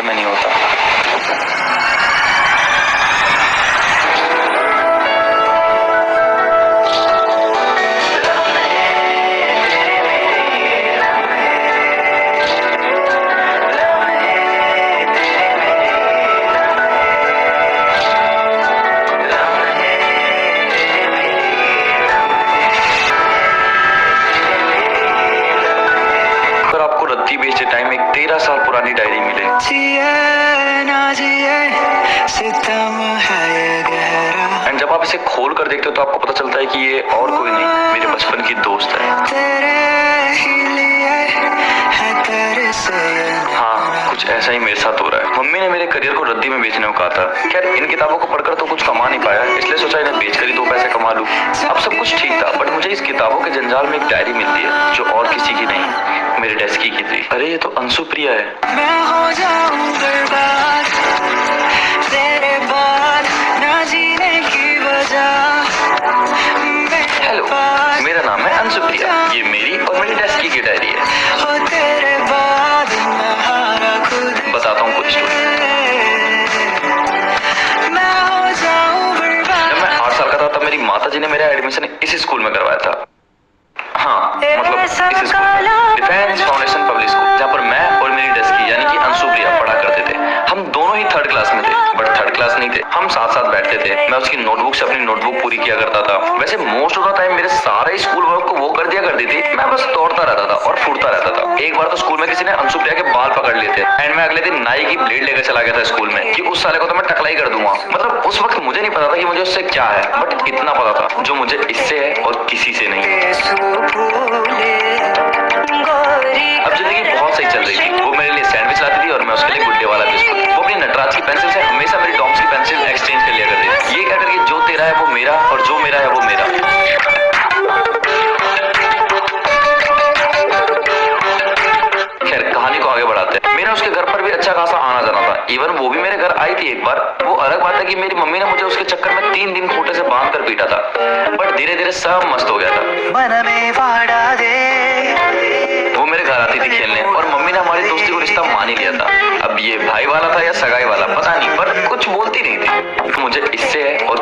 घर में नहीं होता। रद्दी बेचते टाइम एक 13 साल पुरानी डायरी मिले। एंड जब आप इसे खोल कर देखते हो तो आपको पता चलता है कि ये और कोई नहीं, मेरे बचपन की दोस्त है। हाँ, कुछ ऐसा ही मेरे साथ हो रहा है। मम्मी ने मेरे करियर को रद्दी में बेचने को कहा था। खैर, इन किताबों को पढ़कर तो कुछ कमा नहीं पाया, इसलिए सोचा इन्हें बेचकर ही 2 पैसे कमा लूं। अब सब कुछ ठीक था, बट मुझे इस किताबों के जंजाल में एक डायरी मिलती है जो और किसी की नहीं, मेरे डेस्की की थी। अरे ये तो अंशु प्रिया है। मैं हो जाऊं बर्बाद, तेरे बाद ना जीने की वजह। हेलो, मेरा नाम है अंशु प्रिया। ये मेरी और मेरी डेस्की की डायरी है। बताता हूँ कुछ। जब मैं 8 साल का था तब मेरी माताजी ने मेरा एडमिशन इसी स्कूल में करवाया था। हाँ, मतलब इस स्कूल में, डिफेंस फाउंडेशन पब्लिक स्कूल, जहाँ पर मैं और मेरी डेस्की यानी कि अंशु प्रिया पढ़ा करते थे। हम दोनों ही 3rd क्लास में थे, बट 3rd क्लास नहीं थे। हम साथ साथ बैठते थे। मैं उसकी नोटबुक से अपनी नोटबुक पूरी किया करता था। वैसे मोस्ट ऑफ द टाइम मेरे सारे स्कूल वर्क को वो कर दिया करती थी, मैं बस तोड़ता रहता था और फूटता रहता था। एक बार तो स्कूल में किसी ने अंशु प्रिया के बाल पकड़ लिए थे एंड मैं अगले दिन नाई की ब्लेड लेकर चला गया था स्कूल में कि उस साले को तो मैं टकला ही कर दूंगा। मतलब उस वक्त मुझे नहीं पता था कि मुझे उससे क्या है, बट इतना पता था जो मुझे इससे है और किसी से नहीं। अब जिंदगी बहुत सही चल रही थी। वो मेरे लिए सैंडविच लाती थी और मैं उसके लिए गुड्डे वाला बिस्कुट। वो अपनी नटराज की पेंसिल से हमेशा मेरी डॉम्स की पेंसिल एक्सचेंज कर लिया करती थी। ये कहकर कि जो तेरा है वो मेरा और जो मेरा है वो मेरा। खैर, कहानी को आगे बढ़ाते हैं। मेरा उसके घर पर भी अच्छा खासा आना जाना था। इवन वो भी मेरे घर आई थी एक बार। वो अलग बात है कि मेरी मम्मी ने मुझे उसके चक्कर में 3 दिन खूंटे से बांध कर पीटा था, बट धीरे धीरे सब मस्त हो गया था। वो मेरे घर आती थी खेलने और मम्मी ने हमारी दोस्ती को रिश्ता मान ही लिया था। अब ये भाई वाला था या सगाई वाला पता नहीं, पर कुछ बोलती नहीं थी। मुझे इससे है और